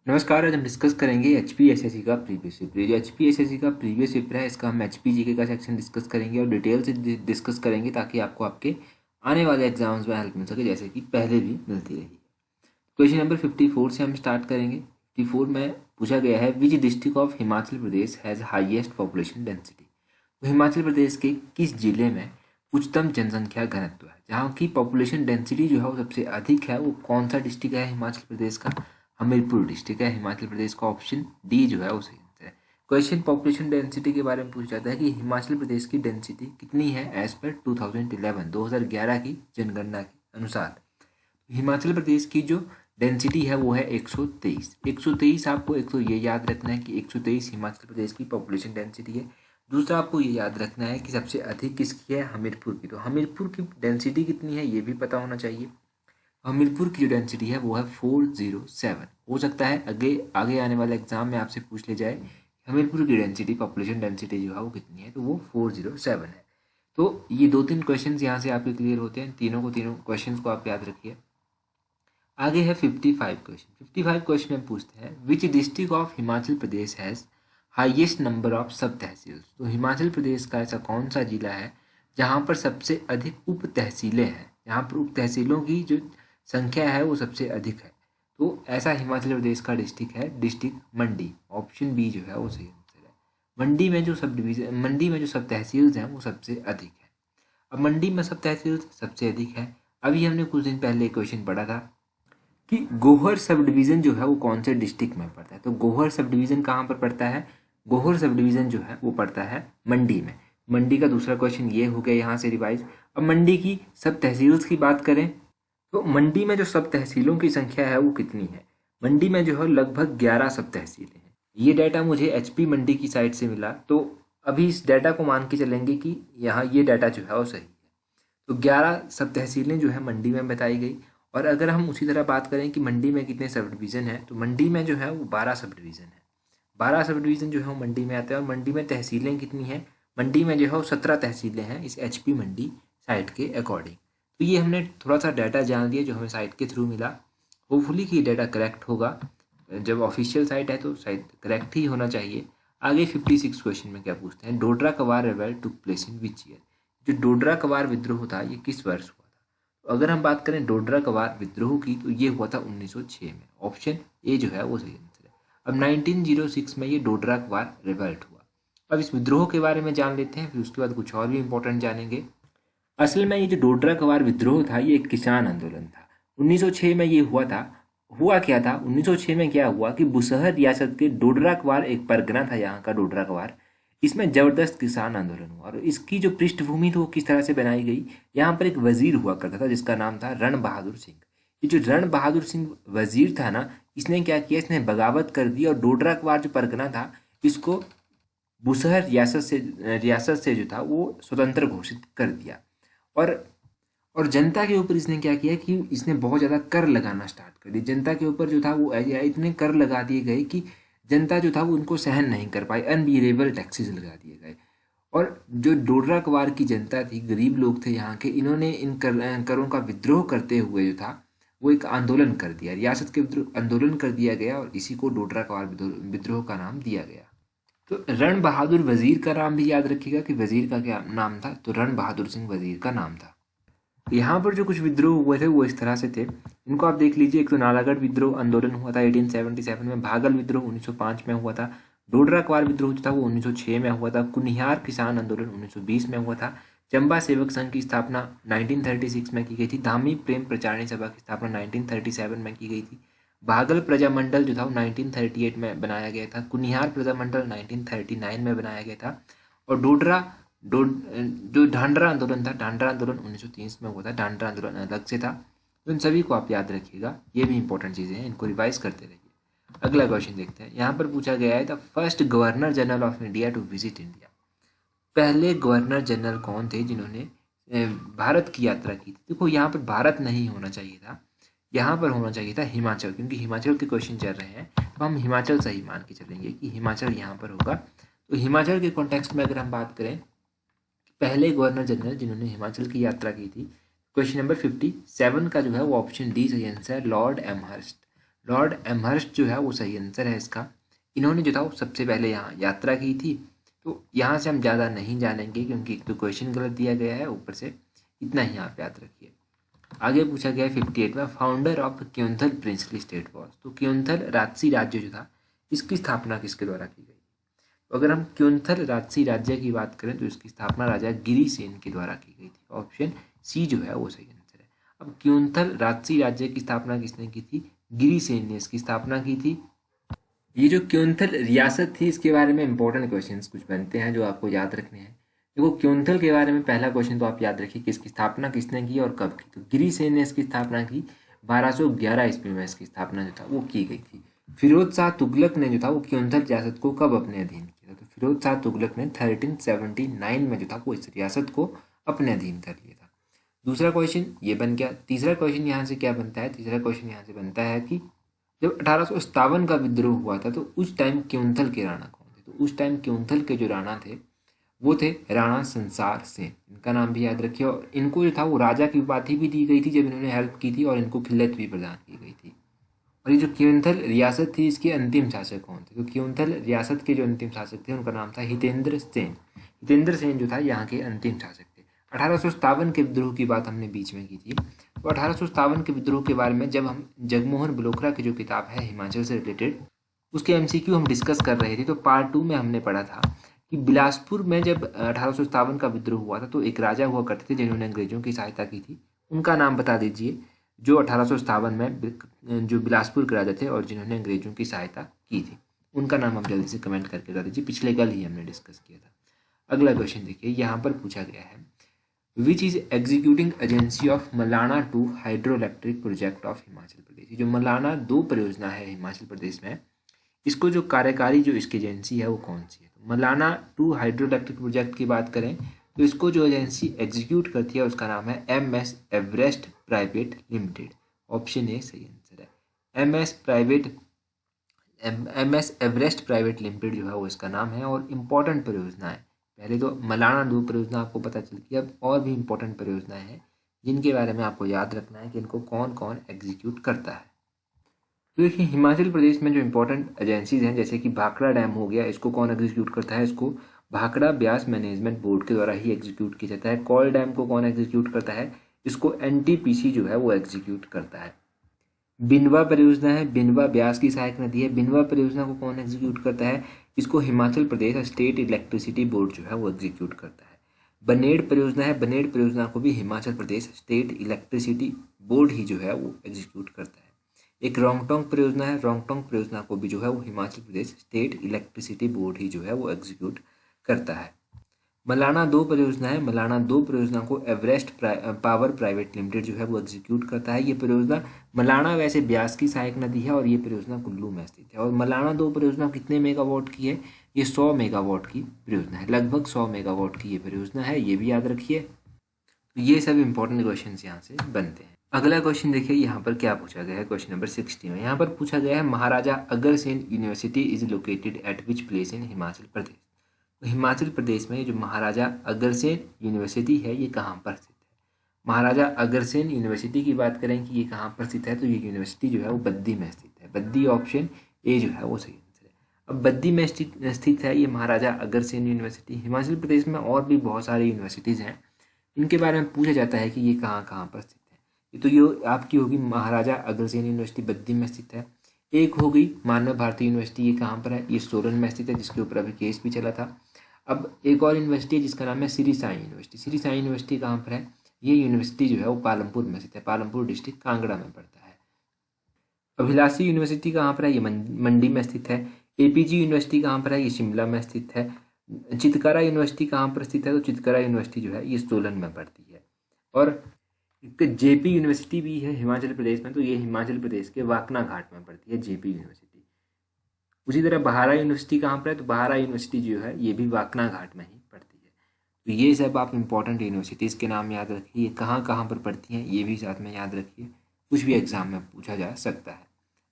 नमस्कार। आज हम डिस्कस करेंगे HPSSC का प्रीवियस पेपर। जो HPSSC का प्रीवियस पेपर है इसका हम HPGK का सेक्शन डिस्कस करेंगे और डिटेल से डिस्कस करेंगे ताकि आपको आपके आने वाले एग्जाम्स में हेल्प मिल सके, जैसे कि पहले भी मिलती रही है। क्वेश्चन नंबर 54 से हम स्टार्ट करेंगे। 54 में पूछा गया है, which district of Himachal Pradesh has highest population density. तो हिमाचल प्रदेश के किस जिले में उच्चतम जनसंख्या घनत्व है, जहाँ की पॉपुलेशन डेंसिटी जो है वो सबसे अधिक है, वो कौन सा डिस्ट्रिक्ट है हिमाचल प्रदेश का? हमीरपुर डिस्ट्रिक्ट है हिमाचल प्रदेश का। ऑप्शन डी जो है वो सही आंसर है। क्वेश्चन पॉपुलेशन डेंसिटी के बारे में पूछा जाता है कि हिमाचल प्रदेश की डेंसिटी कितनी है एज पर 2011 की जनगणना के अनुसार। हिमाचल प्रदेश की जो डेंसिटी है वो है 123। 123 आपको एक तो ये याद रखना है कि 123 हिमाचल प्रदेश की पॉपुलेशन डेंसिटी है। दूसरा आपको ये याद रखना है कि सबसे अधिक किसकी है? हमीरपुर की। तो हमीरपुर की डेंसिटी कितनी है ये भी पता होना चाहिए। हमीरपुर की जो डेंसिटी है वो है 407। हो सकता है आगे आगे आने वाले एग्जाम में आपसे पूछ ले जाए हमीरपुर की डेंसिटी, पॉपुलेशन डेंसिटी जो है वो कितनी है, तो वो 407 है। तो ये दो तीन क्वेश्चन यहाँ से आपके क्लियर होते हैं। तीनों क्वेश्चन को आप याद रखिए। आगे है 55 क्वेश्चन। 55 क्वेश्चन में पूछते हैं, which district of Himachal Pradesh has highest number of सब तहसील। तो हिमाचल प्रदेश का ऐसा कौन सा जिला है जहाँ पर सबसे अधिक उप तहसीलें हैं, जहाँ पर उप तहसीलों की जो संख्या है वो सबसे अधिक है। तो ऐसा हिमाचल प्रदेश का डिस्ट्रिक्ट है डिस्ट्रिक्ट मंडी। ऑप्शन बी जो है वो सही आंसर है। मंडी में जो सब तहसील हैं वो सबसे अधिक है। अब मंडी में सब तहसील सबसे अधिक है। अभी हमने कुछ दिन पहले क्वेश्चन पढ़ा था कि गोहर सब डिवीज़न जो है वो कौन से डिस्ट्रिक्ट में पड़ता है। तो गोहर सब डिवीज़न कहाँ पर पड़ता है? गोहर सब डिवीज़न जो है वो पड़ता है मंडी में। मंडी का दूसरा क्वेश्चन ये हो गया यहाँ से रिवाइज। अब मंडी की सब तहसील्स की बात करें तो मंडी में जो सब तहसीलों की संख्या है वो कितनी है? मंडी में जो है लगभग 11 सब तहसीलें हैं। ये डाटा मुझे HP मंडी की साइट से मिला, तो अभी इस डाटा को मान के चलेंगे कि यहाँ ये डाटा जो है वो सही है। तो 11 सब तहसीलें जो है मंडी में बताई गई। और अगर हम उसी तरह बात करें कि मंडी में कितने सब डिवीज़न है, तो मंडी में जो है वो 12 सब डिवीज़न है। 12 सब डिवीज़न जो है वो मंडी में आते हैं। और मंडी में तहसीलें कितनी हैं? मंडी में जो है वो 17 तहसीलें हैं इस HP मंडी साइट के अकॉर्डिंग। तो ये हमने थोड़ा सा डाटा जान लिया जो हमें साइट के थ्रू मिला। होपफुली कि ये डाटा करेक्ट होगा। जब ऑफिशियल साइट है तो साइट करेक्ट ही होना चाहिए। आगे 56 क्वेश्चन में क्या पूछते हैं, डोडरा कवार revolt took place in which year. जो डोडरा कवार विद्रोह था ये किस वर्ष हुआ था? तो अगर हम बात करें डोडरा कवार विद्रोह की तो ये हुआ था 1906 में। ऑप्शन ए जो है वो सही आंसर है। अब 1906 में ये डोडरा कवार रिवॉल्ट हुआ। अब इस विद्रोह के बारे में जान लेते हैं, फिर उसके बाद कुछ और भी इंपॉर्टेंट जानेंगे। असल में ये जो डोडरा कवार विद्रोह था ये एक किसान आंदोलन था। 1906 में ये हुआ था। हुआ क्या था 1906 में? क्या हुआ कि बुसहर रियासत के डोडरा कवार एक परगना था यहाँ का डोडरा कवार, इसमें जबरदस्त किसान आंदोलन हुआ। और इसकी जो पृष्ठभूमि थी वो किस तरह से बनाई गई, यहाँ पर एक वजीर हुआ करता था जिसका नाम था रण बहादुर सिंह। ये जो रण बहादुर सिंह वजीर था ना, इसने क्या किया, इसने बगावत कर दी और डोडरा कवार जो परगना था इसको बुसहर रियासत से जो था वो स्वतंत्र घोषित कर दिया। और जनता के ऊपर इसने क्या किया कि इसने बहुत ज़्यादा कर लगाना स्टार्ट कर दी। जनता के ऊपर जो था वो इतने कर लगा दिए गए कि जनता जो था वो उनको सहन नहीं कर पाई। अनबियरेबल टैक्सेस लगा दिए गए। और जो डोडरा कवार की जनता थी, गरीब लोग थे यहाँ के, इन्होंने इन करों का विद्रोह करते हुए जो था वो एक आंदोलन कर दिया, रियासत के विरुद्ध आंदोलन कर दिया गया और इसी को डोडरा कवार विद्रोह का नाम दिया गया। तो रण बहादुर वजीर का नाम भी याद रखिएगा कि वजीर का क्या नाम था, तो रण बहादुर सिंह वजीर का नाम था। यहाँ पर जो कुछ विद्रोह हुए थे वो इस तरह से थे, इनको आप देख लीजिए। एक तो नालागढ़ विद्रोह आंदोलन हुआ था 1877 में, भागल विद्रोह 1905 में हुआ था, डोडरा कवार विद्रोह जो था वो 1906 में हुआ था, कुनिहार किसान आंदोलन 1920 में हुआ था, चंबा सेवक संघ की स्थापना 1936 में की गई थी, धामी प्रेम प्रचारणी सभा की स्थापना 1937 में की गई थी, भागल प्रजामंडल जो था वो 1938 में बनाया गया था, कुनिहार प्रजामंडल 1939 में बनाया गया था, और डोडरा जो ढांडरा आंदोलन था, ढांडरा आंदोलन 1930 में हुआ था। ढांडरा आंदोलन अलग से था। तो इन सभी को आप याद रखिएगा, ये भी इंपॉर्टेंट चीज़ें हैं, इनको रिवाइज करते रहिए। अगला क्वेश्चन देखते हैं। यहाँ पर पूछा गया है, the first governor general of India to visit India. पहले गवर्नर जनरल कौन थे जिन्होंने भारत की यात्रा की थी? देखो यहाँ पर भारत नहीं होना चाहिए था, यहाँ पर होना चाहिए था हिमाचल, क्योंकि हिमाचल के क्वेश्चन चल रहे हैं तो हम हिमाचल सही मान के चलेंगे कि हिमाचल यहाँ पर होगा। तो हिमाचल के कॉन्टेक्स्ट में अगर हम बात करें, पहले गवर्नर जनरल जिन्होंने हिमाचल की यात्रा की थी, क्वेश्चन नंबर 57 का जो है वो ऑप्शन डी सही आंसर है, लॉर्ड एमहर्स्ट। लॉर्ड एमहर्स्ट जो है वो सही आंसर है इसका। इन्होंने जो था वो सबसे पहले यहाँ यात्रा की थी। तो यहाँ से हम ज़्यादा नहीं जानेंगे क्योंकि एक तो क्वेश्चन गलत दिया गया है, ऊपर से इतना ही आप याद रखिए। आगे पूछा गया है 58 में, founder of Keonthal princely state was. तो क्योंथल राजसी राज्य जो था इसकी स्थापना किसके द्वारा की गई? तो अगर हम क्योंथल राजसी राज्य की बात करें तो इसकी स्थापना राजा गिरिसेन के द्वारा की गई थी। ऑप्शन सी जो है वो सही आंसर है। अब क्योंथल राजसी राज्य की स्थापना किसने की थी? गिरिसेन ने इसकी स्थापना की थी। ये जो क्योंथल रियासत थी इसके बारे में इंपॉर्टेंट क्वेश्चंस कुछ बनते हैं जो आपको याद रखने हैं। देखो क्योंथल के बारे में पहला क्वेश्चन तो आप याद रखिए कि इसकी स्थापना किसने की और कब की। तो गिरिसेन ने इसकी स्थापना की 1211 ईस्वी में इसकी स्थापना जो था वो की गई थी। फिरोज शाह तुगलक ने जो था वो क्योंथल रियासत को कब अपने अधीन किया? तो फिरोज शाह तुगलक ने 1379 में जो था वो इस रियासत को अपने अधीन कर लिया था। दूसरा क्वेश्चन ये बन गया। तीसरा क्वेश्चन यहाँ से क्या बनता है? तीसरा क्वेश्चन यहाँ से बनता है कि जब 1857 का विद्रोह हुआ था तो उस टाइम क्योंथल के राणा कौन थे? तो उस टाइम क्योंथल के जो राणा थे वो थे राणा संसार सेन। इनका नाम भी याद रखिए। और इनको जो था वो राजा की उपाधि भी दी गई थी जब इन्होंने हेल्प की थी, और इनको खिल्लत भी प्रदान की गई थी। और ये जो क्योंथल रियासत थी इसके अंतिम शासक कौन थे? तो क्योंथल रियासत के जो अंतिम शासक थे उनका नाम था हितेंद्र सेन। हितेंद्र सेन जो था यहाँ के अंतिम शासक थे। 1857 के विद्रोह की बात हमने बीच में की थी। तो 1857 के विद्रोह के बारे में जब हम जगमोहन बलोत्रा की जो किताब है हिमाचल से रिलेटेड उसके एमसीक्यू हम डिस्कस कर रहे थे, तो पार्ट 2 में हमने पढ़ा था कि बिलासपुर में जब 1857 का विद्रोह हुआ था तो एक राजा हुआ करते थे जिन्होंने अंग्रेजों की सहायता की थी। उनका नाम बता दीजिए जो 1857 में जो बिलासपुर के राजा थे और जिन्होंने अंग्रेजों की सहायता की थी। उनका नाम आप जल्दी से कमेंट करके बता दीजिए। पिछले कल ही हमने डिस्कस किया था। अगला क्वेश्चन देखिए, यहाँ पर पूछा गया है which is executing agency of Malana 2 hydroelectric project of Himachal Pradesh. जो मलाना 2 परियोजना है हिमाचल प्रदेश में, इसको जो कार्यकारी जो इसकी एजेंसी है वो कौन सी है? तो मलाना 2 हाइड्रो इलेक्ट्रिक प्रोजेक्ट की बात करें तो इसको जो एजेंसी एग्जीक्यूट करती है उसका नाम है MS Everest private limited. Option A सही आंसर है। MS एवरेस्ट प्राइवेट लिमिटेड जो है वो इसका नाम है। और इम्पोर्टेंट परियोजना है, पहले तो मलाना 2 परियोजना आपको पता चल गई, अब और भी इम्पोर्टेंट परियोजनाएं हैं जिनके बारे में आपको याद रखना है कि इनको कौन कौन एग्जीक्यूट करता है। तो देखिए हिमाचल प्रदेश में जो इम्पोर्टेंट एजेंसीज हैं जैसे कि भाखड़ा डैम हो गया, इसको कौन एग्जीक्यूट करता है? इसको भाखड़ा ब्यास मैनेजमेंट बोर्ड के द्वारा ही एग्जीक्यूट किया जाता है। कॉल डैम को कौन एग्जीक्यूट करता है? इसको NTPC जो है वो एग्जीक्यूट करता है। बिनवा परियोजना है, बिनवा ब्यास की सहायक नदी है। बिनवा परियोजना को कौन एग्जीक्यूट करता है? इसको Himachal Pradesh state electricity board जो है वो एग्जीक्यूट करता है। बनेड़ परियोजना है, बनेड़ परियोजना को भी Himachal Pradesh state electricity board ही जो है वो एग्जीक्यूट करता है। एक रोंगटोंग परियोजना है, रोंगटोंग परियोजना को भी जो है वो Himachal Pradesh state electricity board ही जो है वो एग्जीक्यूट करता है। मलाना 2 परियोजना है, मलाना 2 परियोजना को एवरेस्ट पावर प्राइवेट लिमिटेड जो है वो एग्जीक्यूट करता है। ये परियोजना मलाना वैसे ब्यास की सहायक नदी है और ये परियोजना कुल्लू में स्थित है। और मलाना 2 परियोजना कितने मेगावाट की है? ये 100 मेगावाट की परियोजना है, लगभग 100 मेगावाट की ये परियोजना है, ये भी याद रखिए। तो ये सब इंपॉर्टेंट क्वेश्चन यहाँ से बनते हैं। अगला क्वेश्चन देखिए यहाँ पर क्या पूछा गया है। क्वेश्चन नंबर 60 में यहाँ पर पूछा गया है Maharaja Agrasen university is located at which place in Himachal Pradesh. तो हिमाचल प्रदेश में जो महाराजा अग्रसेन यूनिवर्सिटी है ये कहाँ पर स्थित है? महाराजा अग्रसेन यूनिवर्सिटी की बात करें कि ये कहाँ पर स्थित है तो ये यूनिवर्सिटी जो है वो बद्दी में स्थित है। बद्दी ऑप्शन ए जो है वो सही आंसर है। अब बद्दी में स्थित है ये महाराजा अग्रसेन यूनिवर्सिटी। हिमाचल प्रदेश में और भी बहुत सारी यूनिवर्सिटीज़ हैं, इनके बारे में पूछा जाता है कि ये कहाँ कहाँ पर स्थित है। तो ये आपकी होगी महाराजा अग्रसेन यूनिवर्सिटी बद्दी में स्थित है। एक हो गई मानव भारती यूनिवर्सिटी, ये कहाँ पर है? ये सोलन में स्थित है, जिसके ऊपर अभी केस भी चला था। अब एक और यूनिवर्सिटी है जिसका नाम है श्री साई यूनिवर्सिटी। श्री साई यूनिवर्सिटी कहाँ पर है? ये यूनिवर्सिटी जो है वो पालमपुर में स्थित है, पालमपुर डिस्ट्रिक्ट कांगड़ा में पड़ता है। अभिलाषी यूनिवर्सिटी कहाँ पर है? ये मंडी में स्थित है। APG यूनिवर्सिटी कहाँ पर है? ये शिमला में स्थित है। चितकारा यूनिवर्सिटी कहाँ पर स्थित है? तो चितकारा यूनिवर्सिटी जो है ये सोलन में पड़ती है। और JP यूनिवर्सिटी भी है हिमाचल प्रदेश में, तो ये हिमाचल प्रदेश के वाकना घाट में पड़ती है JP यूनिवर्सिटी। उसी तरह बहारा यूनिवर्सिटी कहाँ पर है? तो बहारा यूनिवर्सिटी जो है ये भी वाकना घाट में ही पड़ती है। तो ये सब आप इंपॉर्टेंट यूनिवर्सिटीज़ के नाम याद रखिए, कहाँ कहाँ पर पड़ती हैं ये भी साथ में याद रखिए, कुछ भी एग्जाम में पूछा जा सकता है।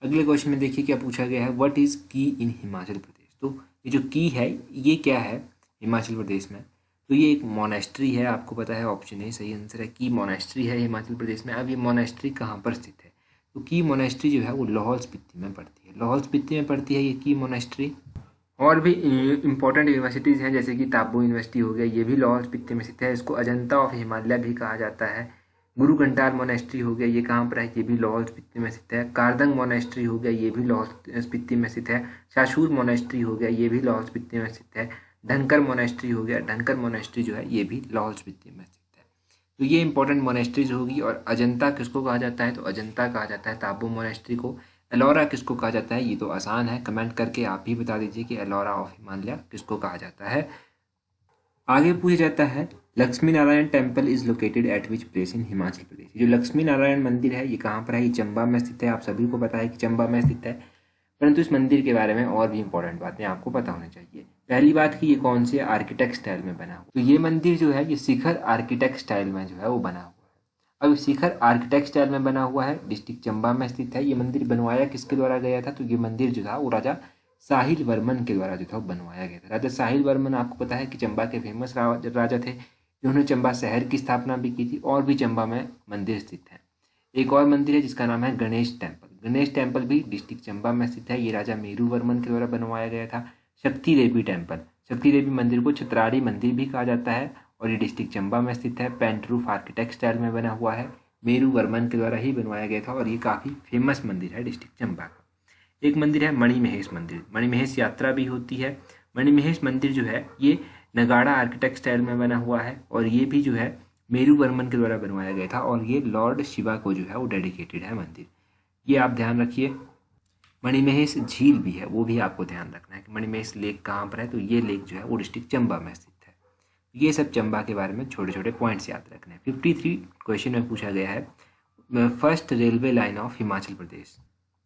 अगले क्वेश्चन में देखिए क्या पूछा गया है, व्हाट इज़ की इन हिमाचल प्रदेश। तो ये जो की है ये क्या है हिमाचल प्रदेश में? तो ये एक मोनेस्ट्री है, आपको पता है, ऑप्शन ए सही आंसर है। की मोनेस्ट्री है हिमाचल प्रदेश में। अब ये मोनेस्ट्री कहाँ पर स्थित है? तो की मोनेस्ट्री जो है वो लाहौल स्पीति में पड़ती है, लाहौल स्पीति में पड़ती है ये की मोनेस्ट्री। और भी इम्पोर्टेंट यूनिवर्सिटीज़ हैं जैसे कि ताबो यूनिवर्सिटी हो गया, ये भी लाहौल स्पीति में स्थित है, इसको अजंता ऑफ हिमालय भी कहा जाता है। गुरु घंटार मोनेस्ट्री हो गया, ये कहाँ पर है, ये भी लाहौल स्पीति में स्थित है। कारदंग मोनेस्ट्री हो गया, ये भी लाहौल स्पीति में स्थित है। शाशूर मोनेस्ट्री हो गया, ये भी लाहौल स्पीति में स्थित है। धनकर मोनेस्ट्री हो गया, धनकर मोनेस्ट्री जो है ये भी लाहौल स्पीति में स्थित है। तो ये इंपॉर्टेंट मोनेस्ट्रीज होगी। और अजंता किसको कहा जाता है, तो अजंता कहा जाता है ताबो मोनेस्ट्री को। एलोरा किसको कहा जाता है, ये तो आसान है, कमेंट करके आप ही बता दीजिए कि एलोरा ऑफ हिमालय किसको कहा जाता है। आगे पूछा जाता है Lakshmi Narayan temple is located at which place in Himachal Pradesh. जो लक्ष्मी नारायण मंदिर है ये कहाँ पर है, ये चंबा में स्थित है। आप सभी को पता है कि चंबा में स्थित है, परंतु इस मंदिर के बारे में और भी इंपॉर्टेंट बातें आपको पता होनी चाहिए। पहली बात कि ये कौन से आर्किटेक्ट स्टाइल में बना हुआ, तो ये मंदिर जो है ये शिखर आर्किटेक्ट स्टाइल में जो है वो बना हुआ है। अब शिखर आर्किटेक्ट स्टाइल में बना हुआ है, डिस्ट्रिक्ट चंबा में स्थित है। ये मंदिर बनवाया किसके द्वारा गया था, तो ये मंदिर जो था वो राजा साहिल वर्मन के द्वारा जो था बनवाया गया था। राजा साहिल वर्मन आपको पता है कि चंबा के फेमस राजा थे, जिन्होंने चंबा शहर की स्थापना भी की थी, और भी चंबा में मंदिर स्थित है। एक और मंदिर है जिसका नाम है गणेश टेम्पल। गणेश टेम्पल भी डिस्ट्रिक्ट चंबा में स्थित है, ये राजा मेरू वर्मन के द्वारा बनवाया गया था। शक्ति देवी टेम्पल, शक्ति देवी मंदिर को छतराड़ी मंदिर भी कहा जाता है, और ये डिस्ट्रिक्ट चंबा में स्थित है। पेंट रूफ आर्किटेक्ट स्टाइल में बना हुआ है, मेरू वर्मन के द्वारा ही बनवाया गया था, और ये काफ़ी फेमस मंदिर है डिस्ट्रिक्ट चंबा का। एक मंदिर है मणिमहेश मंदिर, मणिमहेश यात्रा भी होती है। मणिमहेश मंदिर जो है ये नगाड़ा आर्किटेक्ट स्टाइल में बना हुआ है, और ये भी जो है मेरू वर्मन के द्वारा बनवाया गया था, और ये लॉर्ड शिवा को जो है वो डेडिकेटेड है मंदिर। ये आप ध्यान रखिए। मणिमहेश झील भी है, वो भी आपको ध्यान रखना है कि मणिमहेश लेक कहाँ पर है, तो ये लेक जो है वो डिस्ट्रिक्ट चंबा में स्थित है। ये सब चंबा के बारे में छोटे छोटे पॉइंट्स याद रखने हैं। 53 क्वेश्चन में पूछा गया है first railway line of Himachal Pradesh.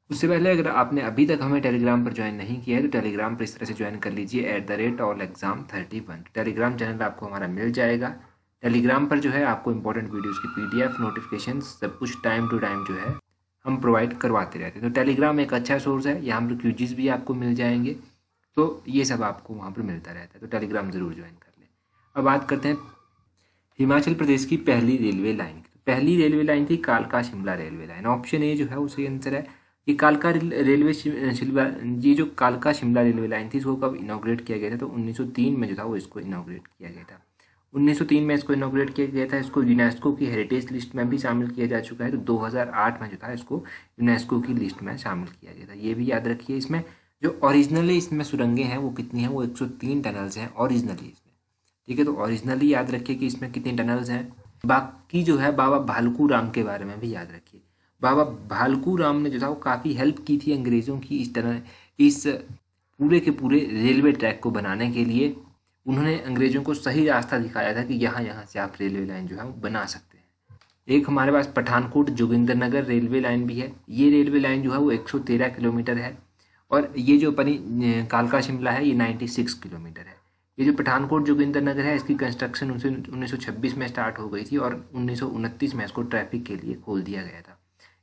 उससे पहले अगर आपने अभी तक हमें टेलीग्राम पर ज्वाइन नहीं किया है तो टेलीग्राम पर इस तरह से ज्वाइन कर लीजिए @allexam31। टेलीग्राम चैनल आपको हमारा मिल जाएगा। टेलीग्राम पर जो है आपको इंपॉर्टेंट वीडियोस की PDF नोटिफिकेशन सब कुछ टाइम टू टाइम जो है हम प्रोवाइड करवाते रहते हैं। तो टेलीग्राम एक अच्छा सोर्स है, यहाँ पर क्यूजीज भी आपको मिल जाएंगे, तो ये सब आपको वहाँ पर मिलता रहता है, तो टेलीग्राम ज़रूर ज्वाइन कर लें। अब बात करते हैं हिमाचल प्रदेश की पहली रेलवे लाइन की। पहली रेलवे लाइन थी कालका Shimla railway line. Option A जो है वो सही आंसर है। ये कालका रेलवे ये जो कालका शिमला रेलवे लाइन थी इसको कब इनॉग्रेट किया गया था, तो 1903 में जो था वो इसको इनॉग्रेट किया गया था। 1903 में इसको इनॉग्रेट किया गया था। इसको यूनेस्को की हेरिटेज लिस्ट में भी शामिल किया जा चुका है। तो 2008 में जो था इसको यूनेस्को की लिस्ट में शामिल किया गया था। ये भी याद रखिए। इसमें जो ओरिजिनली इसमें सुरंगें हैं वो कितनी हैं, वो 103 टनल्स हैं ओरिजिनली इसमें, ठीक है। तो ओरिजिनली याद रखिए कि इसमें कितने टनल्स हैं। बाकी जो है बाबा भालकू राम के बारे में भी याद रखिए। बाबा भालकू राम ने जो था वो काफ़ी हेल्प की थी अंग्रेज़ों की इस पूरे के पूरे रेलवे ट्रैक को बनाने के लिए। उन्होंने अंग्रेज़ों को सही रास्ता दिखाया था कि यहाँ से आप रेलवे लाइन जो है वो बना सकते हैं। एक हमारे पास पठानकोट जोगिंदरनगर रेलवे लाइन भी है। ये रेलवे लाइन जो है वो 113 किलोमीटर है, और ये जो अपनी कालका शिमला है ये 96 किलोमीटर है। ये जो पठानकोट जोगिंदरनगर है इसकी कंस्ट्रक्शन 1926 में स्टार्ट हो गई थी, और 1929 में इसको ट्रैफिक के लिए खोल दिया गया था।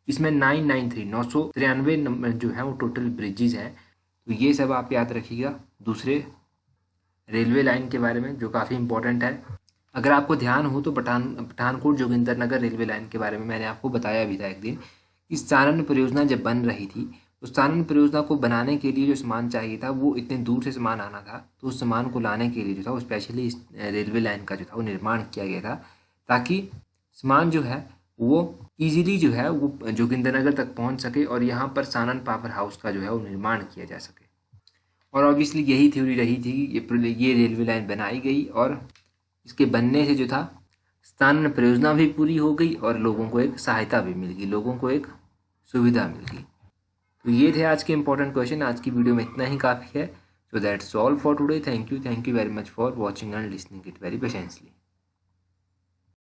इसमें 993 नंबर जो है वो टोटल ब्रिजेज हैं। तो ये सब आप याद रखिएगा दूसरे रेलवे लाइन के बारे में, जो काफ़ी इंपॉर्टेंट है। अगर आपको ध्यान हो तो पठानकोट जोगिंदरनगर रेलवे लाइन के बारे में मैंने आपको बताया भी था एक दिन। इस सारण परियोजना जब बन रही थी तो सारण परियोजना को बनाने के लिए जो सामान चाहिए था वो इतने दूर से सामान आना था, तो उस सामान को लाने के लिए जो था वो स्पेशली इस रेलवे लाइन का जो था वो निर्माण किया गया था, ताकि सामान जो है वो ईजिली जो है वो जोगिंदरनगर तक पहुंच सके, और यहाँ पर सानन पावर हाउस का जो है वो निर्माण किया जा सके। और ऑब्वियसली यही थ्योरी रही थी, ये रेलवे लाइन बनाई गई, और इसके बनने से जो था सानन परियोजना भी पूरी हो गई, और लोगों को एक सहायता भी मिल गई, लोगों को एक सुविधा मिल गई। तो ये थे आज के इंपॉर्टेंट क्वेश्चन। आज की वीडियो में इतना ही काफ़ी है। So that's all for today. Thank you very much for watching and listening it very patiently.